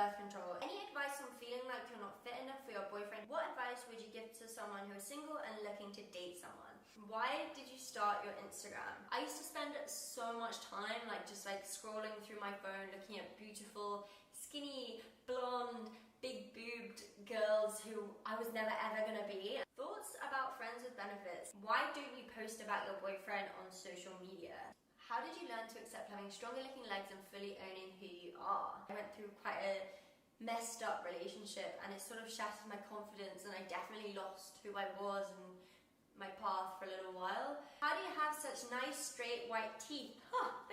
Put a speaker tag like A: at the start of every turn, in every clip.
A: birth control. Any advice on feeling like you're not fit enough for your boyfriend? What advice would you give to someone who is single and looking to date someone? Why did you start your Instagram? I used to spend so much time just scrolling through my phone looking at beautiful, skinny, blonde, big boobed girls who I was never ever gonna be. Thoughts about friends with benefits. Why don't you post about your boyfriend on social media? How did you learn to accept having stronger looking legs and fully owning who you are? I went through quite a messed up relationship and it sort of shattered my confidence, and I definitely lost who I was and my path for a little while. How do you have such nice straight white teeth?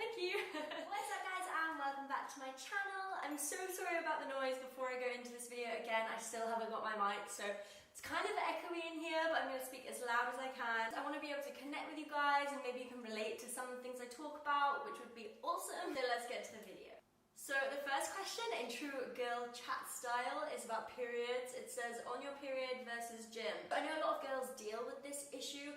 A: Thank you. What's up guys, and welcome back to my channel. I'm so sorry about the noise before I go into this video. Again, I still haven't got my mic, so it's kind of echoey in here, but I'm going to speak as loud as I can. I want to be able to connect with you guys and maybe you can relate to some of the things I talk about, which would be awesome. So let's get to the video. So the first question in true girl chat style is about periods. It says, on your period versus gym. I know a lot of girls deal with this issue,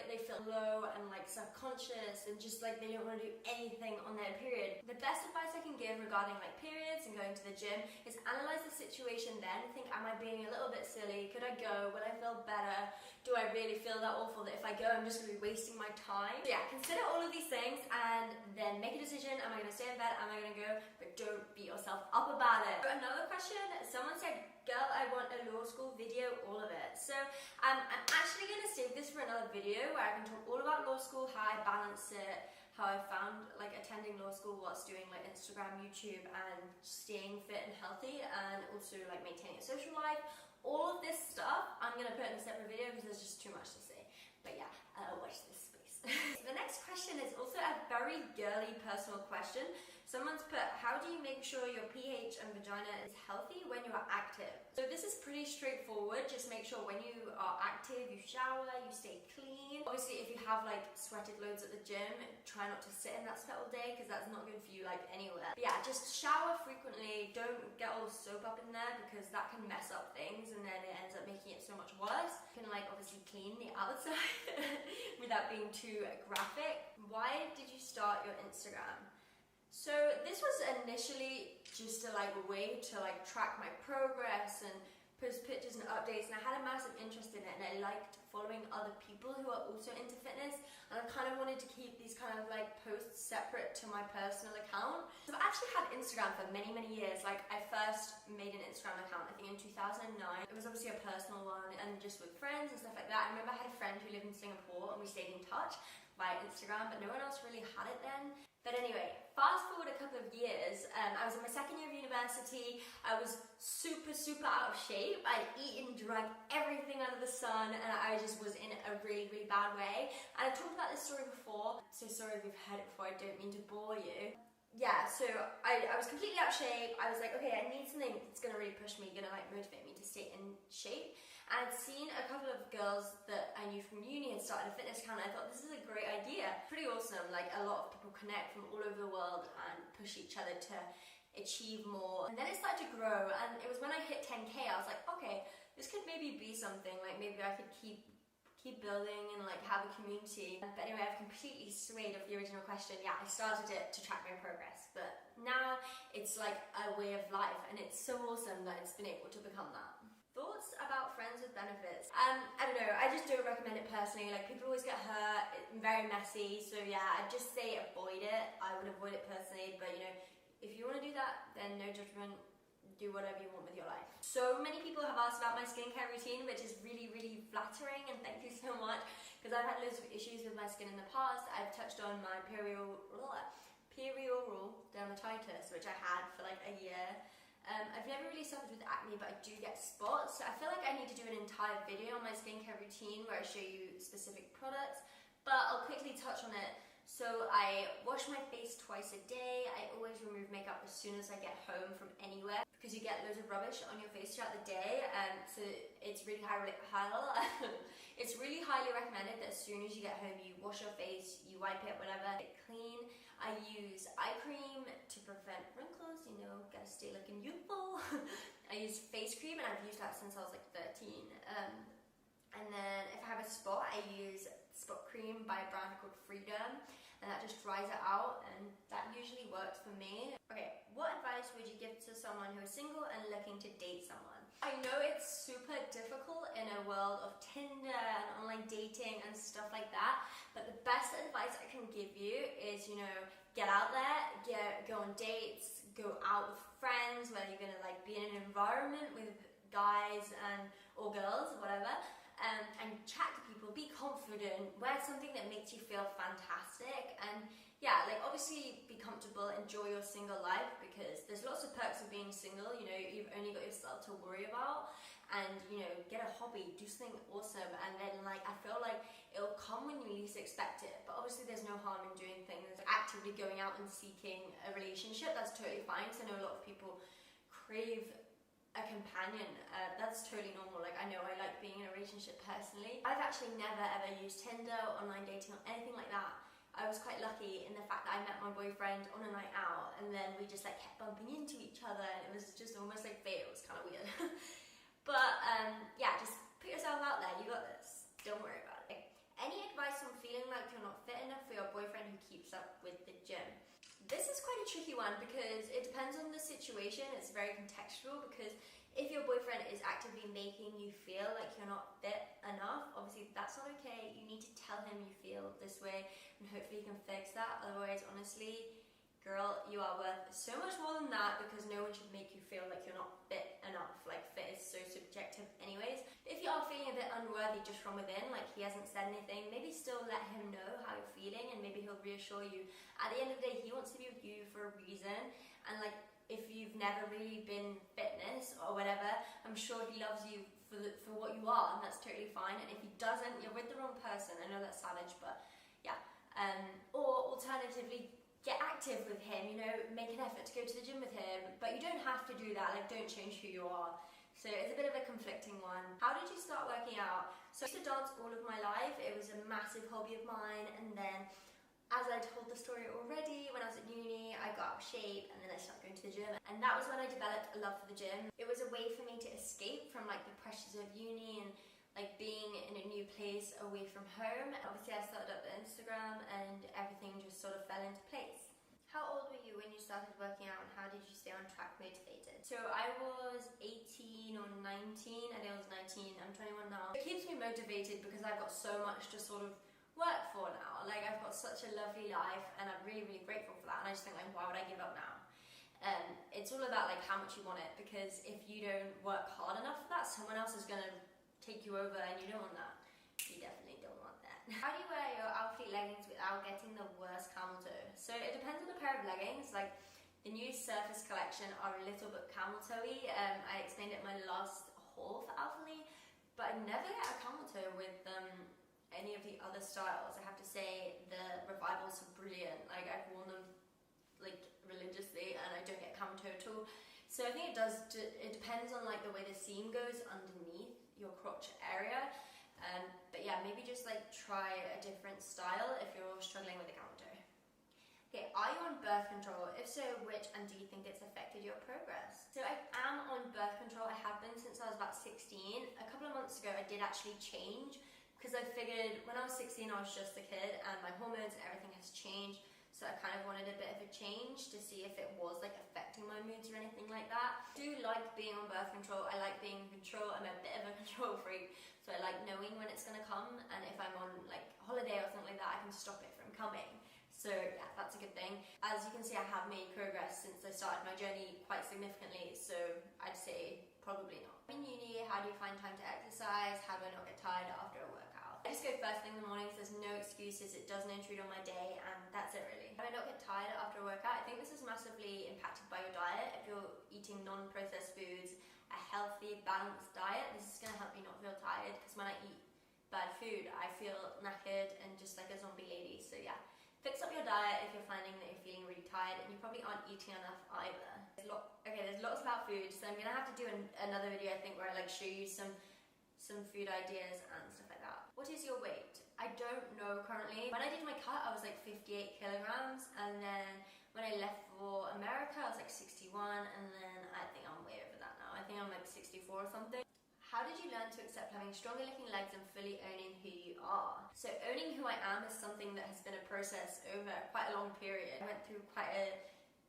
A: they feel low and subconscious and just they don't want to do anything on their period. The best advice I can give regarding periods and going to the gym is analyze the situation then. Think, am I being a little bit silly? Could I go? Will I feel better? Do I really feel that awful that if I go I'm just going to be wasting my time? So yeah, consider all of these things and then make a decision. Am I going to stay in bed? Am I going to go? But don't beat yourself up about it. So another question, someone said, girl, I want a law school video, all of it. So I'm actually going to save this for another video where I can talk all about law school, how I balance it, how I found attending law school whilst doing Instagram, YouTube, and staying fit and healthy, and also maintaining a social life. All of this stuff I'm going to put in a separate video because there's just too much to say. But yeah, watch this space. The next question is also a very girly personal question. Someone's put, how do you make sure your pH and vagina is healthy when you are active? So this is pretty straightforward. Just make sure when you are active, you shower, you stay clean. Obviously, if you have sweated loads at the gym, try not to sit in that sweat all day because that's not good for you anywhere. But yeah, just shower frequently. Don't get all soap up in there because that can mess up things and then it ends up making it so much worse. You can obviously clean the outside without being too graphic. Why did you start your Instagram? So this was initially just a way to track my progress and post pictures and updates, and I had a massive interest in it, and I liked following other people who are also into fitness, and I kind of wanted to keep these posts separate to my personal account. So I've actually had Instagram for many years. I first made an Instagram account I think in 2009. It was obviously a personal one and just with friends and stuff like that. I remember I had a friend who lived in Singapore and we stayed in touch via Instagram, but no one else really had it then. But anyway, fast forward a couple of years, I was in my second year of university. I was super out of shape. I'd eaten, drank everything under the sun, and I just was in a really bad way. And I've talked about this story before, so sorry if you've heard it before, I don't mean to bore you. Yeah, so I was completely out of shape. I was okay, I need something that's gonna really push me, gonna motivate me to stay in shape. And I'd seen a couple of girls that I knew from uni had started a fitness account, and I thought this is a great idea. Pretty awesome, a lot of people connect from all over the world and push each other to achieve more. And then it started to grow, and it was when I hit 10K, I was okay, this could maybe be something, maybe I could keep building and have a community. But anyway, I've completely swayed off the original question. Yeah, I started it to track my progress, but now it's a way of life, and it's so awesome that it's been able to become that. Thoughts about friends with benefits? I don't know, I just don't recommend it personally. People always get hurt, it's very messy, so yeah, I'd just say avoid it. I would avoid it personally, but if you want to do that, then no judgment. Do whatever you want with your life. So many people have asked about my skincare routine, which is really flattering, and thank you so much, because I've had loads of issues with my skin in the past. I've touched on my perioral dermatitis, which I had for a year. I've never really suffered with acne, but I do get spots. So I feel I need to do an entire video on my skincare routine where I show you specific products, but I'll quickly touch on it. So I wash my face twice a day. I always remove makeup as soon as I get home from anywhere because you get loads of rubbish on your face throughout the day, and so it's really it's really highly recommended that as soon as you get home you wash your face, you wipe it, whatever, get clean. I use eye cream to prevent wrinkles, gotta stay looking youthful. I use face cream, and I've used that since I was 13. And then if I have a spot, I use spot cream by a brand called Freedom, and that just dries it out, and that usually works for me. Okay, what advice would you give to someone who is single and looking to date someone? I know it's super difficult in a world of Tinder and online dating and stuff like that, but the best advice I can give you is, you know, get out there, go on dates, go out with friends, whether you're gonna like be in an environment with guys or girls, whatever, and chat to people, be confident, wear something that makes you feel fantastic, and yeah, like obviously be comfortable, enjoy your single life, because there's lots of perks of being single. You know, you've only got yourself to worry about, and you know, get a hobby, do something awesome, and then like I feel like it'll come when you least expect it. But obviously there's no harm in doing things, actively going out and seeking a relationship. That's totally fine, because I know a lot of people crave a companion. That's totally normal. Like, I know I like being in a relationship personally. I've actually never ever used Tinder, online dating, or anything like that. I was quite lucky in the fact that I met my boyfriend on a night out, and then we just like kept bumping into each other, and it was just almost like fate. It was kind of weird. But yeah, just put yourself out there. You got this. Don't worry about it. Any advice on feeling like you're not fit enough for your boyfriend who keeps up with the gym? This is quite a tricky one, because it depends on the situation. It's very contextual, because if your boyfriend is actively making you feel like you're not fit enough, obviously that's not okay. You need to tell him you feel this way, and hopefully you can fix that. Otherwise, honestly, girl, you are worth so much more than that, because no one should make you feel like you're not fit enough. Like, fit is so subjective anyways. If you are feeling a bit unworthy just from within, like he hasn't said anything, maybe still let him know how you're feeling, and maybe he'll reassure you. At the end of the day, he wants to be with you for a reason, and like, if you've never really been fitness or whatever, I'm sure he loves you for what you are, and that's totally fine. And if he doesn't, you're with the wrong person. I know that's savage, but yeah. Or alternatively, get active with him, you know, make an effort to go to the gym with him, but you don't have to do that. Like, don't change who you are. So it's a bit of a conflicting one. How did you start working out? So I used to dance all of my life. It was a massive hobby of mine, and then, as I told the story already, when I was at uni, I got out of shape, and then I started going to the gym, and that was when I developed a love for the gym. It was a way for me to escape from like the pressures of uni and like being in a new place away from home. Obviously I started up the Instagram, and everything just sort of fell into place. How old were you when you started working out, and how did you stay on track motivated? So I was 18 or 19, I think I was 19, I'm 21 now. It keeps me motivated because I've got so much to sort of work for now. Like, I've got such a lovely life, and I'm really, really grateful for that, and I just think like, why would I give up now? It's all about like how much you want it, because if you don't work hard enough for that, someone else is gonna take you over, and you don't want that. You definitely don't want that. How do you wear your Alphalate leggings without getting the worst camel toe? So it depends on the pair of leggings. Like, the new Surface collection are a little bit camel toe-y. I explained it in my last haul for Alphalate, but I never get a camel toe with any of the other styles. I have to say the Revivals are brilliant. Like, I've worn them like religiously, and I don't get camel toe at all. So I think it depends on like the way the seam goes underneath your crotch area. But yeah, maybe just like try a different style if you're struggling with a camel toe. Okay, are you on birth control? If so, which, and do you think it's affected your progress? So I am on birth control. I have been since I was about 16. A couple of months ago I did actually change, because I figured when I was 16 I was just a kid, and my hormones and everything has changed, so I kind of wanted a bit of a change to see if it was like affecting my moods or anything like that. I do like being on birth control. I like being in control. I'm a bit of a control freak, so I like knowing when it's going to come, and if I'm on like holiday or something like that, I can stop it from coming. So yeah, that's a good thing. As you can see, I have made progress since I started my journey quite significantly, so I'd say probably not. In uni, how do you find time to exercise? How do I not get tired after a workout? I just go first thing in the mornings. There's no excuses. It doesn't intrude on my day, and that's it really. How do I not get tired after a workout? I think this is massively impacted by your diet. If you're eating non-processed foods, a healthy, balanced diet, this is going to help you not feel tired, because when I eat bad food, I feel knackered and just like a zombie lady. So yeah, fix up your diet if you're finding that you're feeling really tired and you probably aren't eating enough either. There's lots about food, so I'm gonna have to do another video, I think, where I like show you some food ideas and stuff like that. What is your weight? I don't know currently. When I did my cut, I was like 58 kilograms, and then when I left for America, I was like 61, and then I think I'm way over that now. I think I'm like 64 or something. How How did you learn to accept having stronger looking legs and fully owning who you are? So owning who I am is something that has been a process over quite a long period. I went through quite a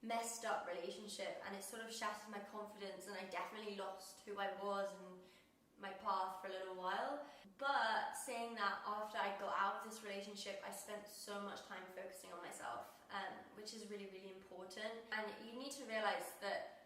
A: messed up relationship and it sort of shattered my confidence, and I definitely lost who I was and my path for a little while. But saying that, after I got out of this relationship, I spent so much time focusing on myself, which is really, really important. And you need to realize that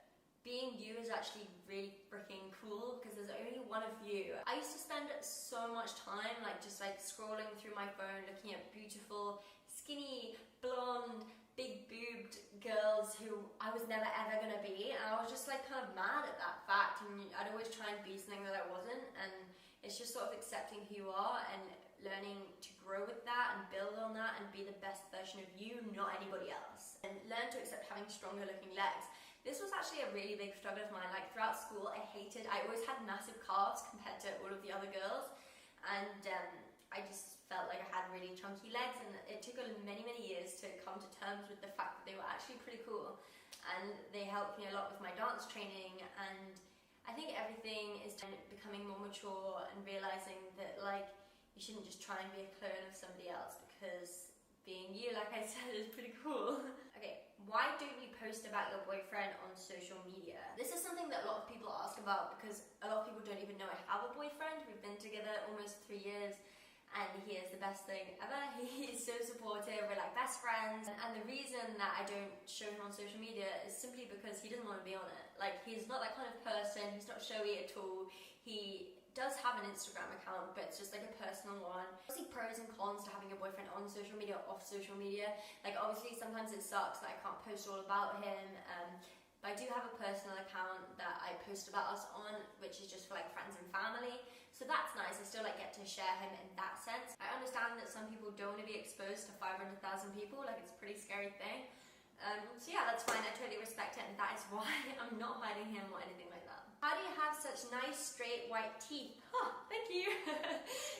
A: being you is actually really freaking cool, because there's only one of you. I used to spend so much time just scrolling through my phone looking at beautiful, skinny, blonde, big boobed girls who I was never ever gonna be, and I was just kind of mad at that fact, and I'd always try and be something that I wasn't. And it's just sort of accepting who you are and learning to grow with that and build on that and be the best version of you, not anybody else. And learn to accept having stronger looking legs. This was actually a really big struggle of mine. Throughout school, I always had massive calves compared to all of the other girls, and I just felt like I had really chunky legs, and it took many, many years to come to terms with the fact that they were actually pretty cool, and they helped me a lot with my dance training. And I think everything is becoming more mature and realizing that you shouldn't just try and be a clone of somebody else, because being you, like I said, is pretty cool. Okay, why don't you post about your boyfriend on social media? This is something that a lot of people ask about, because a lot of people don't even know I have a boyfriend. We've been together almost 3 years, and he is the best thing ever. He's so supportive, we're like best friends. And the reason that I don't show him on social media is simply because he doesn't want to be on it. He's not that kind of person, he's not showy at all. He does have an Instagram account, but it's just a personal one. Obviously, pros and cons to having a boyfriend on social media or off social media. Obviously, sometimes it sucks that I can't post all about him, but I do have a personal account that I post about us on, which is just for friends and family. So that's nice. I still get to share him in that sense. I understand that some people don't want to be exposed to 500,000 people. It's a pretty scary thing. So yeah, that's fine. I totally respect it, and that is why I'm not hiding him or anything like that. How do you have such nice, straight, white teeth? Oh, thank you.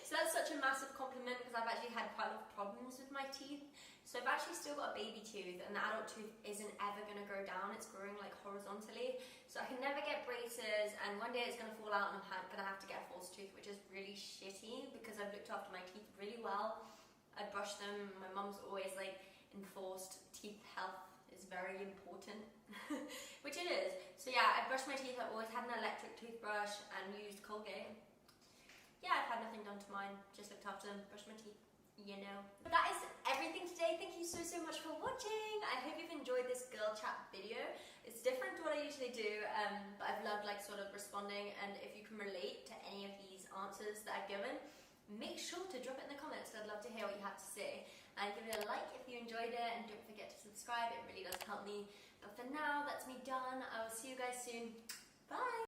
A: So that's such a massive compliment, because I've actually had quite a lot of problems with my teeth. So I've actually still got a baby tooth, and the adult tooth isn't ever going to grow down. It's growing horizontally. So I can never get braces, and one day it's going to fall out and I'm going to have to get a false tooth, which is really shitty, because I've looked after my teeth really well. I brush them. My mum's always enforced teeth health is very important, which it is. So yeah, I brush my teeth. I've always had an electric toothbrush and used Colgate. Yeah, I've had nothing done to mine, just looked after them, brushed my teeth, But that is everything today. Thank you so much for watching. I hope you've enjoyed this girl chat video. It's different to what I usually do, but I've loved sort of responding, and if you can relate to any of these answers that I've given, make sure to drop it in the comments. I'd love to hear what you have to say. And give it a like if you enjoyed it, and don't forget to subscribe. It really does help me. But for now, that's me done. I will see you guys soon.